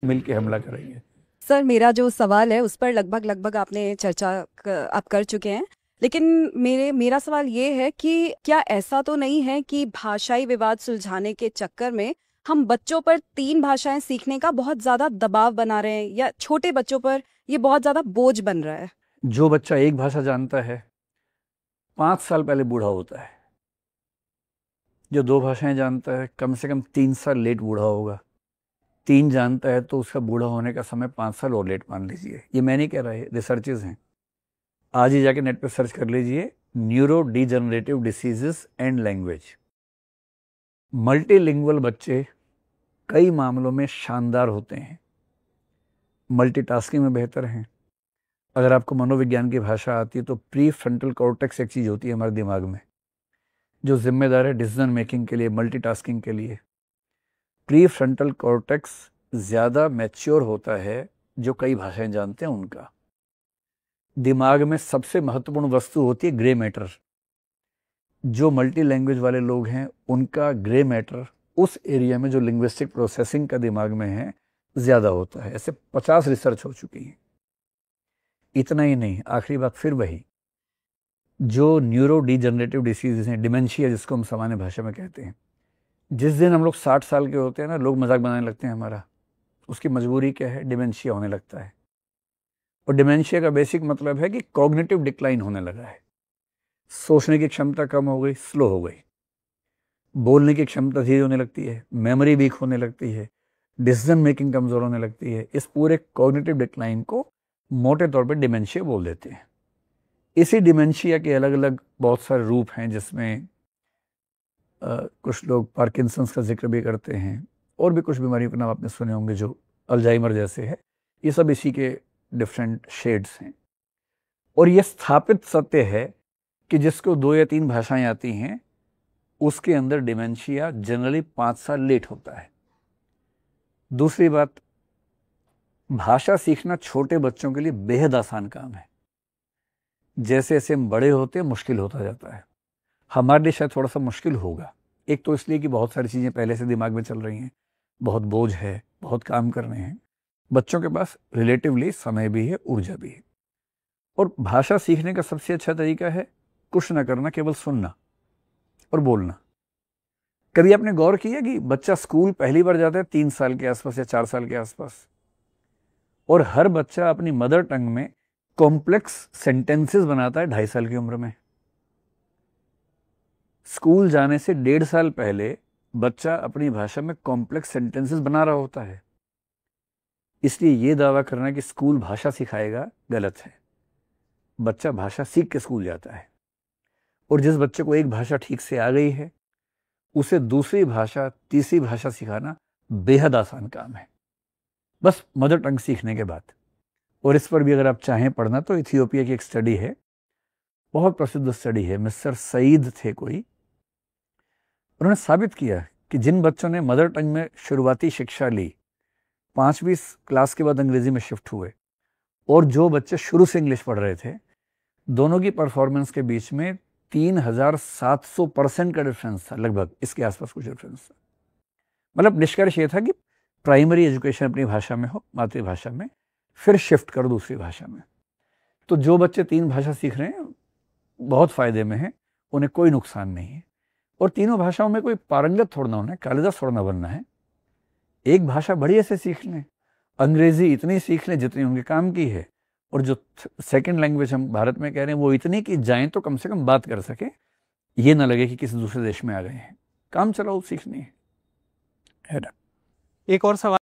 मिलके हमला करेंगे। सर, मेरा जो सवाल है उस पर लगभग लगभग आपने चर्चा आप कर चुके हैं। लेकिन मेरा सवाल ये है कि क्या ऐसा तो नहीं है कि भाषाई विवाद सुलझाने के चक्कर में हम बच्चों पर तीन भाषाएं सीखने का बहुत ज्यादा दबाव बना रहे हैं, या छोटे बच्चों पर ये बहुत ज्यादा बोझ बन रहा है? जो बच्चा एक भाषा जानता है 5 साल पहले बूढ़ा होता है। जो दो भाषाएं जानता है कम से कम 3 साल लेट बूढ़ा होगा। तीन जानता है तो उसका बूढ़ा होने का समय 5 साल और लेट मान लीजिए। ये मैं नहीं कह रहा है, रिसर्चेज हैं। आज ही जाके नेट पे सर्च कर लीजिए, neuro degenerative diseases and language. Multilingual बच्चे कई मामलों में शानदार होते हैं, मल्टीटास्किंग में बेहतर हैं। अगर आपको मनोविज्ञान की भाषा आती है तो प्री फ्रंटल कॉर्टेक्स एक चीज़ होती है हमारे दिमाग में जो जिम्मेदार है डिसीजन मेकिंग के लिए, मल्टीटास्किंग के लिए। प्री फ्रंटल कॉर्टेक्स ज़्यादा मैच्योर होता है जो कई भाषाएं जानते हैं उनका। दिमाग में सबसे महत्वपूर्ण वस्तु होती है ग्रे मैटर। जो मल्टी लैंग्वेज वाले लोग हैं उनका ग्रे मैटर उस एरिया में जो लिंग्विस्टिक प्रोसेसिंग का दिमाग में है ज़्यादा होता है। ऐसे 50 रिसर्च हो चुकी हैं। इतना ही नहीं, आखिरी बात फिर वही, जो न्यूरो डीजनरेटिव डिसीजेज हैं, डिमेंशिया जिसको हम सामान्य भाषा में कहते हैं, जिस दिन हम लोग 60 साल के होते हैं ना, लोग मजाक बनाने लगते हैं हमारा। उसकी मजबूरी क्या है? डिमेंशिया होने लगता है। और डिमेंशिया का बेसिक मतलब है कि कॉग्निटिव डिक्लाइन होने लगा है। सोचने की क्षमता कम हो गई, स्लो हो गई, बोलने की क्षमता धीरे होने लगती है, मेमोरी वीक होने लगती है, डिसीजन मेकिंग कमजोर होने लगती है। इस पूरे कॉग्निटिव डिक्लाइन को मोटे तौर पर डिमेंशिया बोल देते हैं। इसी डिमेंशिया के अलग अलग बहुत सारे रूप हैं, जिसमें कुछ लोग पार्किंसंस का जिक्र भी करते हैं, और भी कुछ बीमारियों के नाम आपने सुने होंगे जो अल्जाइमर जैसे है। ये सब इसी के डिफरेंट शेड्स हैं। और ये स्थापित सत्य है कि जिसको 2 या 3 भाषाएं आती हैं उसके अंदर डिमेंशिया जनरली 5 साल लेट होता है। दूसरी बात, भाषा सीखना छोटे बच्चों के लिए बेहद आसान काम है। जैसे जैसे हम बड़े होते हैं मुश्किल होता जाता है। हमारे लिए शायद थोड़ा सा मुश्किल होगा, एक तो इसलिए कि बहुत सारी चीज़ें पहले से दिमाग में चल रही हैं, बहुत बोझ है, बहुत काम करने हैं। बच्चों के पास रिलेटिवली समय भी है, ऊर्जा भी है। और भाषा सीखने का सबसे अच्छा तरीका है कुछ ना करना, केवल सुनना और बोलना। कभी आपने गौर किया कि बच्चा स्कूल पहली बार जाता है 3 साल के आसपास या 4 साल के आसपास, और हर बच्चा अपनी मदर टंग में कॉम्प्लेक्स सेंटेंसेस बनाता है 2.5 साल की उम्र में। स्कूल जाने से 1.5 साल पहले बच्चा अपनी भाषा में कॉम्प्लेक्स सेंटेंसेस बना रहा होता है। इसलिए यह दावा करना कि स्कूल भाषा सिखाएगा गलत है। बच्चा भाषा सीख के स्कूल जाता है, और जिस बच्चे को एक भाषा ठीक से आ गई है उसे दूसरी भाषा, तीसरी भाषा सिखाना बेहद आसान काम है, बस मदर टंग सीखने के बाद। और इस पर भी अगर आप चाहें पढ़ना तो इथियोपिया की एक स्टडी है, बहुत प्रसिद्ध स्टडी है, मिस्टर सईद थे कोई। उन्होंने साबित किया कि जिन बच्चों ने मदर टंग में शुरुआती शिक्षा ली, 5वीं क्लास के बाद अंग्रेजी में शिफ्ट हुए, और जो बच्चे शुरू से इंग्लिश पढ़ रहे थे, दोनों की परफॉर्मेंस के बीच में 3700% का डिफरेंस था, लगभग इसके आसपास कुछ डिफरेंस था। मतलब निष्कर्ष ये था कि प्राइमरी एजुकेशन अपनी भाषा में हो, मातृभाषा में, फिर शिफ्ट करो दूसरी भाषा में। तो जो बच्चे 3 भाषा सीख रहे हैं बहुत फायदे में हैं, उन्हें कोई नुकसान नहीं है। और तीनों भाषाओं में कोई पारंगत थोड़ा ना होना है, कालिदास थोड़ा ना बनना है। एक भाषा बढ़िया से सीख लें, अंग्रेजी इतनी सीख लें जितनी उनके काम की है, और जो सेकंड लैंग्वेज हम भारत में कह रहे हैं वो इतनी कि जाएं तो कम से कम बात कर सके, ये ना लगे कि किसी दूसरे देश में आ गए हैं। काम चलाओ, सीखनी है ना। एक और सवाल